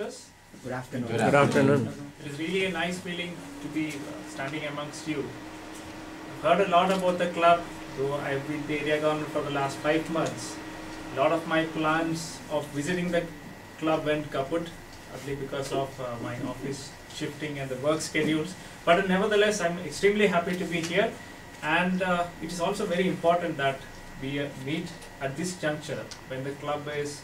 Good afternoon. Good afternoon. It is really a nice feeling to be standing amongst you. I've heard a lot about the club, though I've been the area governor for the last 5 months. A lot of my plans of visiting the club went kaput, partly because of my office shifting and the work schedules. But nevertheless, I'm extremely happy to be here, and it is also very important that we meet at this juncture when the club is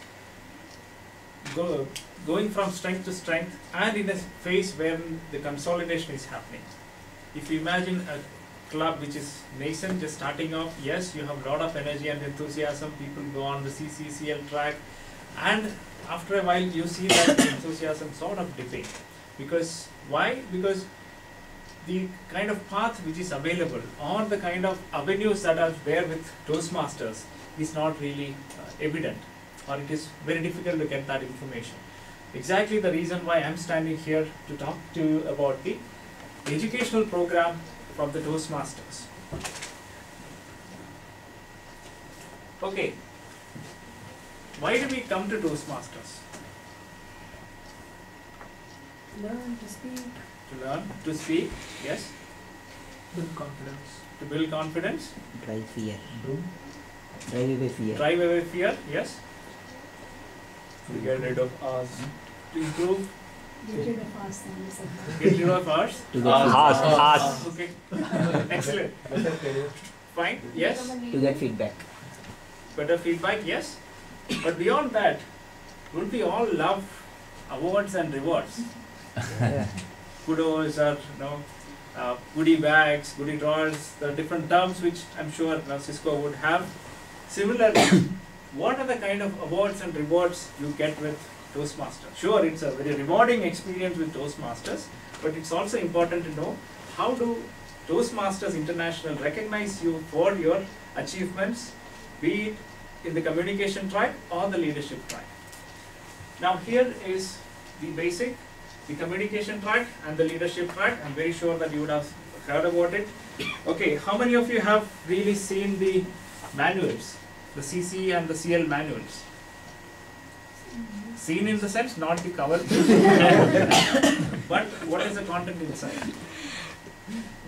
going from strength to strength and in a phase where the consolidation is happening. If you imagine a club which is nascent, just starting off, yes, you have a lot of energy and enthusiasm, people go on the CCCL track, and after a while you see that the enthusiasm sort of dipping. Because why? Because the kind of path which is available or the kind of avenues that are there with Toastmasters is not really evident, or it is very difficult to get that information. Exactly the reason why I'm standing here to talk to you about the educational program from the Toastmasters. Okay, why do we come to Toastmasters? Learn to speak. To learn to speak, yes. Build confidence. To build confidence. Drive fear. Drive away fear. Drive away fear, yes. To get rid of us. To improve. Get rid of us and this and that. Get rid of ours. To get Okay. Excellent. Fine. Yes. to get feedback. Better feedback, yes. But beyond that, would we all love awards and rewards? Kudos or goodie bags, goodie drawers, the different terms which I'm sure Cisco would have. Similarly, what are the kind of awards and rewards you get with Toastmasters? Sure, it's a very rewarding experience with Toastmasters, but it's also important to know how do Toastmasters International recognize you for your achievements, be it in the communication track or the leadership track. Now here is the basic, the communication track and the leadership track. I'm very sure that you would have heard about it. Okay, how many of you have really seen the manuals, the CC and the CL manuals? Seen in the sense, not the cover, but what is the content inside?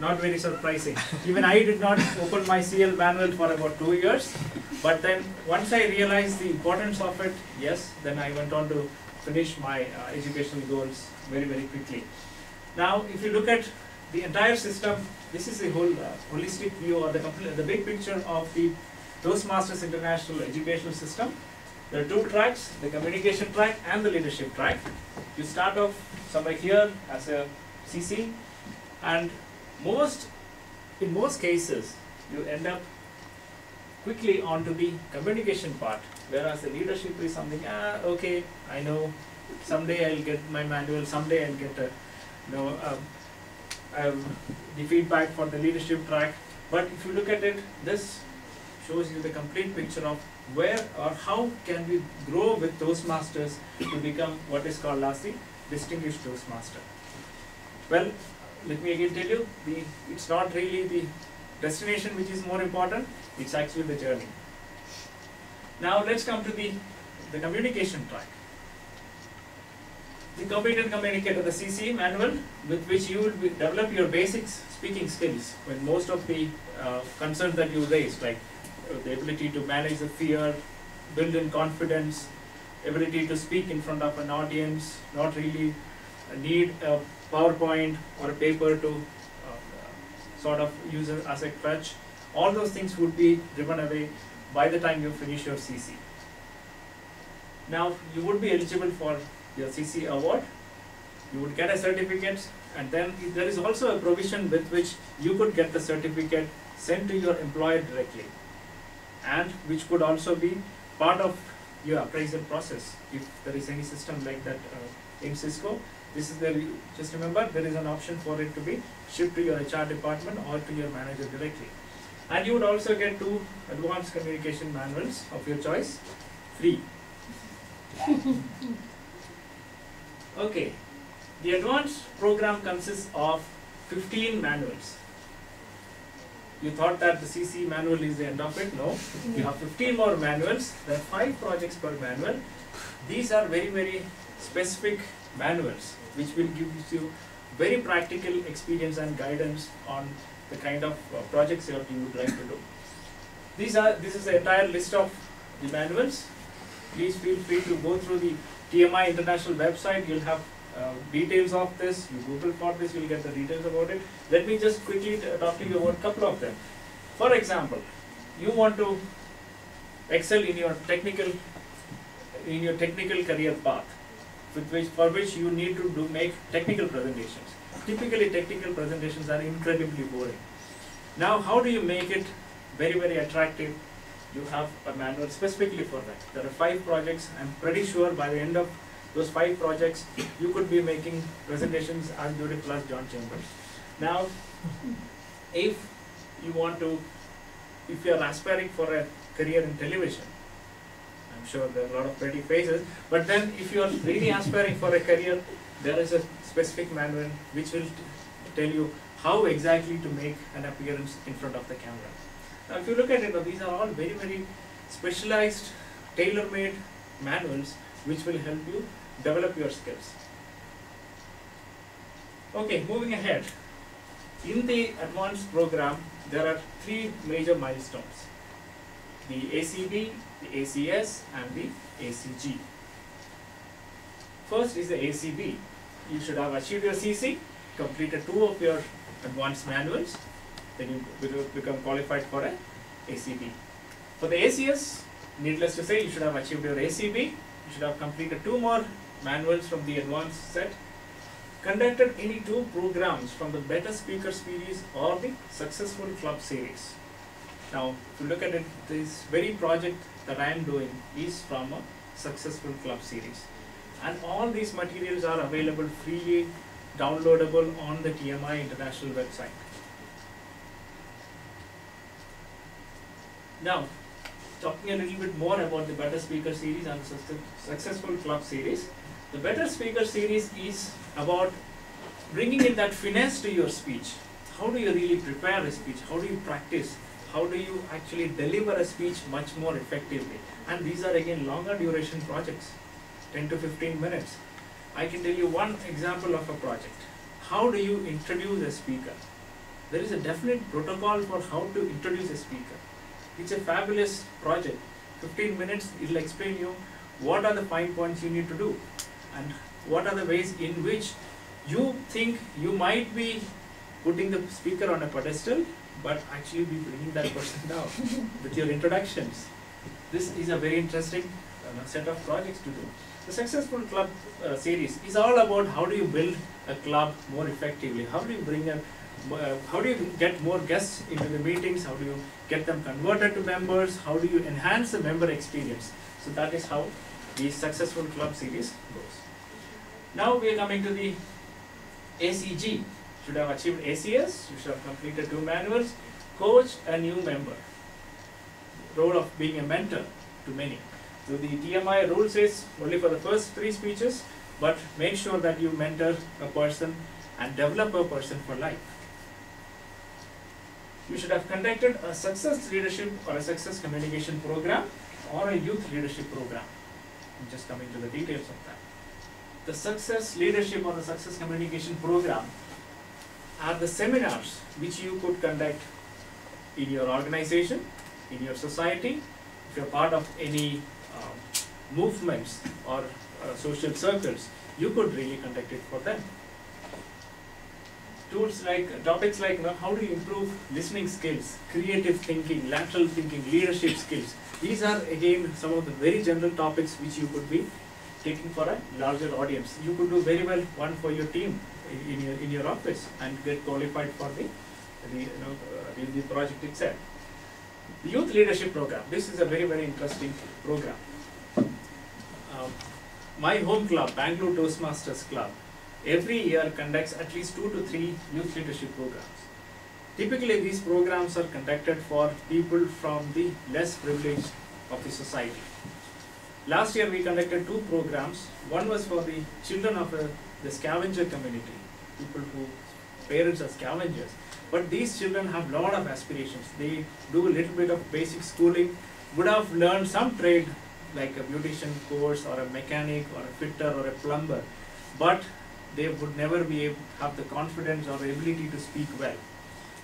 Not very surprising. Even I did not open my CL manual for about 2 years, but then once I realized the importance of it, yes, then I went on to finish my educational goals very, very quickly. Now, if you look at the entire system, this is the whole holistic view or the big picture of the Toastmasters International educational system. There are 2 tracks, the communication track and the leadership track. You start off somewhere here as a CC, and in most cases, you end up quickly onto the communication part, whereas the leadership is something, okay, I know, someday I'll get my manual, someday I'll get the feedback for the leadership track. But if you look at it, this shows you the complete picture of where or how can we grow with Toastmasters to become what is called as the distinguished Toastmaster. Well, let me again tell you, it's not really the destination which is more important, it's actually the journey. Now let's come to the communication track. The competent communicator, the CC manual, with which you will develop your basic speaking skills when most of the concerns that you raised, like the ability to manage the fear, build in confidence, ability to speak in front of an audience, not really need a PowerPoint or a paper to sort of use it as a crutch. All those things would be driven away by the time you finish your CC. Now, you would be eligible for your CC award. You would get a certificate, and then there is also a provision with which you could get the certificate sent to your employer directly, and which could also be part of your appraisal process if there is any system like that in Cisco. This is there. Just remember, there is an option for it to be shipped to your HR department or to your manager directly. And you would also get 2 advanced communication manuals of your choice, free. Okay, the advanced program consists of 15 manuals. You thought that the CC manual is the end of it? No, you have 15 more manuals. There are 5 projects per manual. These are very, very specific manuals which will give you very practical experience and guidance on the kind of projects that you would like to do. This is the entire list of the manuals. Please feel free to go through the TMI International website. You'll have details of this. You Google for this, you'll get the details about it. Let me just quickly talk to you about a couple of them. For example, you want to excel in your technical career path, for which you need to make technical presentations. Typically, technical presentations are incredibly boring. Now, how do you make it very, very attractive? You have a manual specifically for that. There are 5 projects. I'm pretty sure by the end of those 5 projects, you could be making presentations as beautiful as John Chambers. Now, if you're aspiring for a career in television, I'm sure there are a lot of pretty faces, but then if you are really aspiring for a career, there is a specific manual which will tell you how exactly to make an appearance in front of the camera. Now, if you look at it, these are all very, very specialized, tailor-made manuals which will help you develop your skills. Okay, moving ahead. In the advanced program, there are 3 major milestones: the ACB, the ACS, and the ACG. First is the ACB. You should have achieved your CC, completed 2 of your advanced manuals, then you will become qualified for an ACB. For the ACS, needless to say, you should have achieved your ACB, you should have completed 2 more manuals from the advanced set, conducted any 2 programs from the Better Speaker series or the Successful Club series. Now, if you look at it, this very project that I am doing is from a Successful Club series. And all these materials are available freely downloadable on the TMI International website. Now, talking a little bit more about the Better Speaker series and the Successful Club series. The Better Speaker series is about bringing in that finesse to your speech. How do you really prepare a speech? How do you practice? How do you actually deliver a speech much more effectively? And these are again longer duration projects, 10 to 15 minutes. I can tell you one example of a project. How do you introduce a speaker? There is a definite protocol for how to introduce a speaker. It's a fabulous project. 15 minutes, it will explain you what are the fine points you need to do and what are the ways in which you think you might be putting the speaker on a pedestal, but actually be bringing that person down with your introductions. This is a very interesting set of projects to do. The Successful Club series is all about how do you build a club more effectively, how do you how do you get more guests into the meetings, how do you get them converted to members, how do you enhance the member experience. So that is how the Successful Club series goes. Now we are coming to the ACG. You should have achieved ACS, you should have completed 2 manuals, coached a new member. Role of being a mentor to many. So the TMI rule says only for the first 3 speeches, but make sure that you mentor a person and develop a person for life. You should have conducted a success leadership or a success communication program or a youth leadership program. I'm just coming to the details of that. The success leadership or the success communication program are the seminars which you could conduct in your organization, in your society. If you're part of any movements or social circles, you could really conduct it for them. Topics like how do you improve listening skills, creative thinking, lateral thinking, leadership skills. These are again some of the very general topics which you could be taking for a larger audience. You could do very well one for your team in your office and get qualified for the project itself. The youth leadership program. This is a very, very interesting program. My home club, Bangalore Toastmasters Club, every year conducts at least 2 to 3 youth leadership programs. Typically, these programs are conducted for people from the less privileged of the society. Last year, we conducted 2 programs. One was for the children of the scavenger community, people whose parents are scavengers. But these children have a lot of aspirations. They do a little bit of basic schooling, would have learned some trade like a beautician course or a mechanic or a fitter or a plumber, but they would never be able to have the confidence or ability to speak well.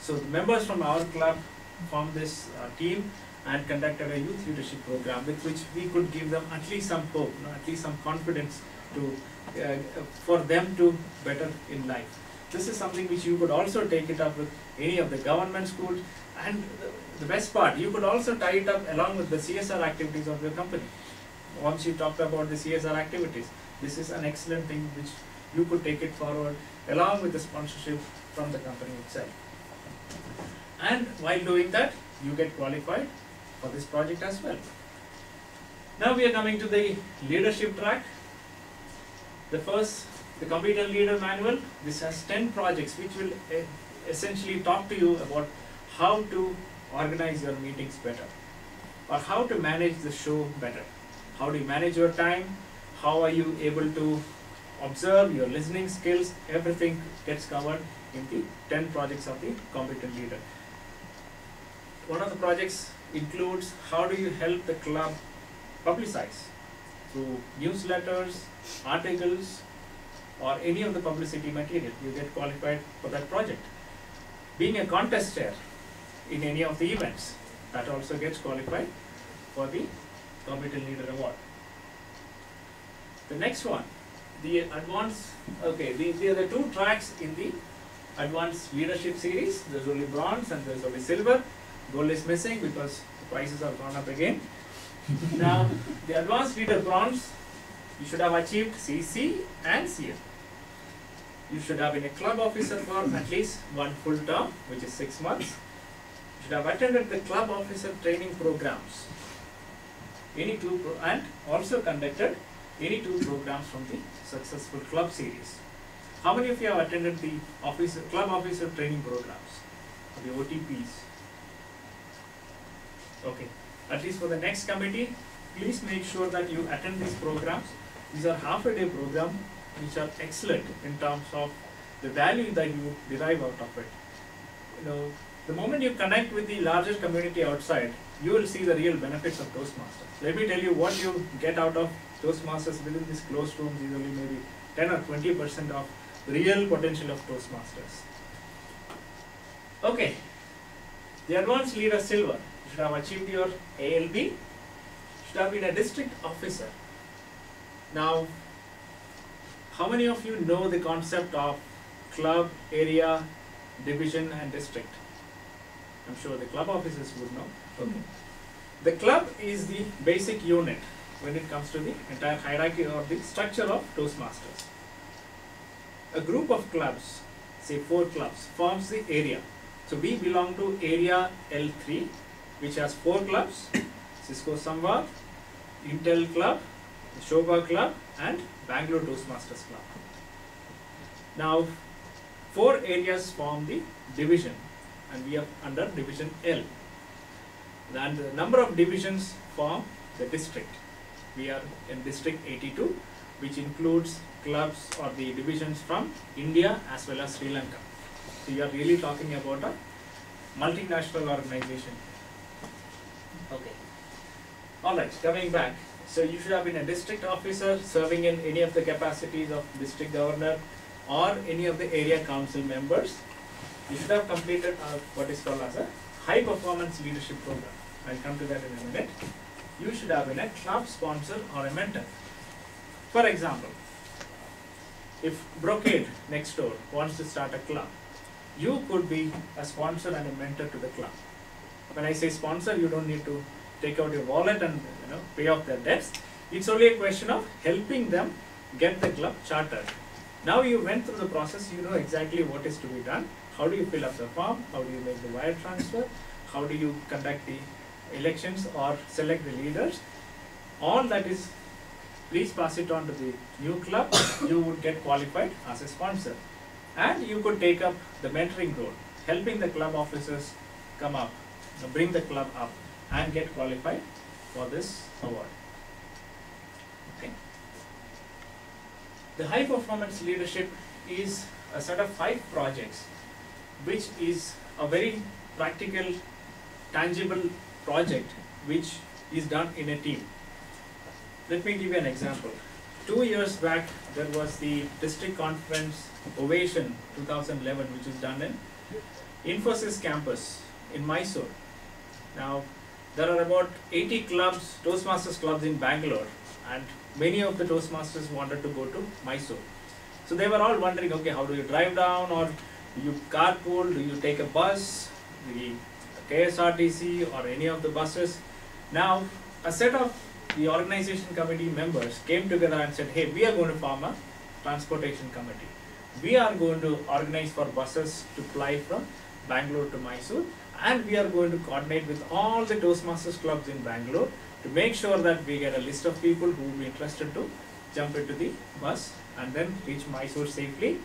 So the members from our club formed this team and conducted a youth leadership program with which we could give them at least some hope, at least some confidence to for them to better in life. This is something which you could also take it up with any of the government schools, and the best part, you could also tie it up along with the CSR activities of your company. Once you talked about the CSR activities, this is an excellent thing which you could take it forward along with the sponsorship from the company itself. And while doing that, you get qualified for this project as well. Now we are coming to the leadership track. The first, the Competent Leader Manual. This has 10 projects which will essentially talk to you about how to organize your meetings better, or how to manage the show better. How do you manage your time? How are you able to observe your listening skills? Everything gets covered in the 10 projects of the Competent Leader. One of the projects includes how do you help the club publicize through newsletters, articles, or any of the publicity material. You get qualified for that project. Being a contest chair in any of the events, that also gets qualified for the Competent Leader Award. The next one, the advanced, there are the two tracks in the Advanced Leadership series. There's only bronze and there's only silver. Gold is missing because the prices have gone up again. Now, the Advanced Leader Bronze, you should have achieved CC and CL. You should have been a club officer for at least one full term, which is 6 months. You should have attended the club officer training programs, and also conducted any 2 programs from the successful club series. How many of you have attended the club officer training programs, the OTPs? Okay, at least for the next committee, please make sure that you attend these programs. These are half-a-day programs which are excellent in terms of the value that you derive out of it. The moment you connect with the larger community outside, you will see the real benefits of Toastmasters. Let me tell you what you get out of Toastmasters within this closed room is only maybe 10 or 20% of the real potential of Toastmasters. Okay, the Advanced Leader Silver. You should have achieved your ALB, should have been a district officer. Now, how many of you know the concept of club, area, division and district? I'm sure the club officers would know. Okay. The club is the basic unit when it comes to the entire hierarchy or the structure of Toastmasters. A group of clubs, say 4 clubs, forms the area. So we belong to area L3, which has 4 clubs: Cisco Samvad, Intel Club, Shobha Club, and Bangalore Toastmasters Club. Now, 4 areas form the division, and we are under division L. And the number of divisions form the district. We are in district 82, which includes clubs or the divisions from India as well as Sri Lanka. So you are really talking about a multinational organization. Okay. Alright, coming back. So you should have been a district officer serving in any of the capacities of district governor or any of the area council members. You should have completed what is called as a high performance leadership program. I'll come to that in a minute. You should have been a club sponsor or a mentor. For example, if Brocade next door wants to start a club, you could be a sponsor and a mentor to the club. When I say sponsor, you don't need to take out your wallet and pay off their debts. It's only a question of helping them get the club chartered. Now you went through the process, you know exactly what is to be done. How do you fill up the form? How do you make the wire transfer? How do you conduct the elections or select the leaders? All that is, please pass it on to the new club. You would get qualified as a sponsor. And you could take up the mentoring role, helping the club officers come up, bring the club up and get qualified for this award. Okay. The high performance leadership is a set of 5 projects, which is a very practical, tangible project which is done in a team. let me give you an example. 2 years back, there was the District Conference Ovation 2011, which is done in Infosys campus in Mysore. Now, there are about 80 clubs, Toastmasters clubs in Bangalore, and many of the Toastmasters wanted to go to Mysore. So they were all wondering, okay, how do you drive down, or do you carpool, do you take a bus, the KSRTC or any of the buses? Now, a set of the organization committee members came together and said, hey, we are going to form a transportation committee. We are going to organize for buses to fly from Bangalore to Mysore, and we are going to coordinate with all the Toastmasters clubs in Bangalore to make sure that we get a list of people who will be interested to jump into the bus and then reach Mysore safely,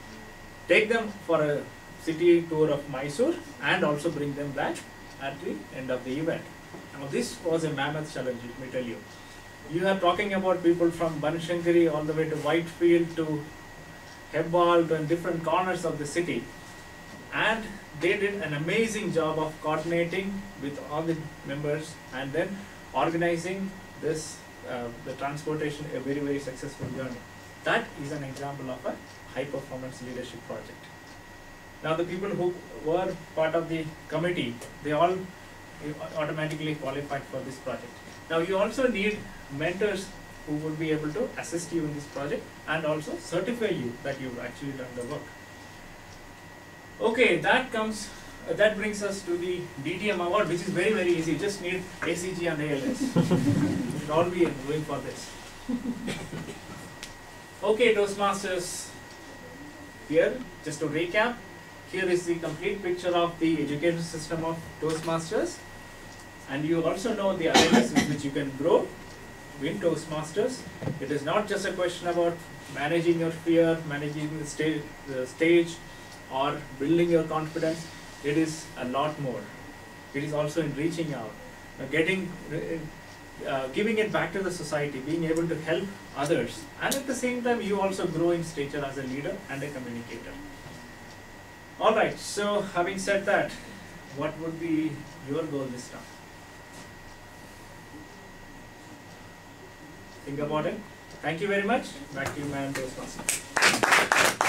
take them for a city tour of Mysore, and also bring them back at the end of the event. Now this was a mammoth challenge, let me tell you. You are talking about people from Banashankari all the way to Whitefield to Hebbal to different corners of the city, and they did an amazing job of coordinating with all the members and then organizing this the transportation, a very, very successful journey. That is an example of a high performance leadership project. Now the people who were part of the committee, they all automatically qualified for this project. Now you also need mentors who would be able to assist you in this project and also certify you that you've actually done the work. Okay, that brings us to the DTM award, which is very, very easy. You just need ACG and ALS. You should all be going for this. Okay, Toastmasters, here, just to recap, here is the complete picture of the education system of Toastmasters, and you also know the awareness with which you can grow in Toastmasters. It is not just a question about managing your fear, managing the stage, or building your confidence. It is a lot more. It is also in reaching out, giving it back to the society, being able to help others, and at the same time you also grow in stature as a leader and a communicator. Alright, so having said that, what would be your goal this time? Think about it. Thank you very much. Back to you, man. Toastmasters.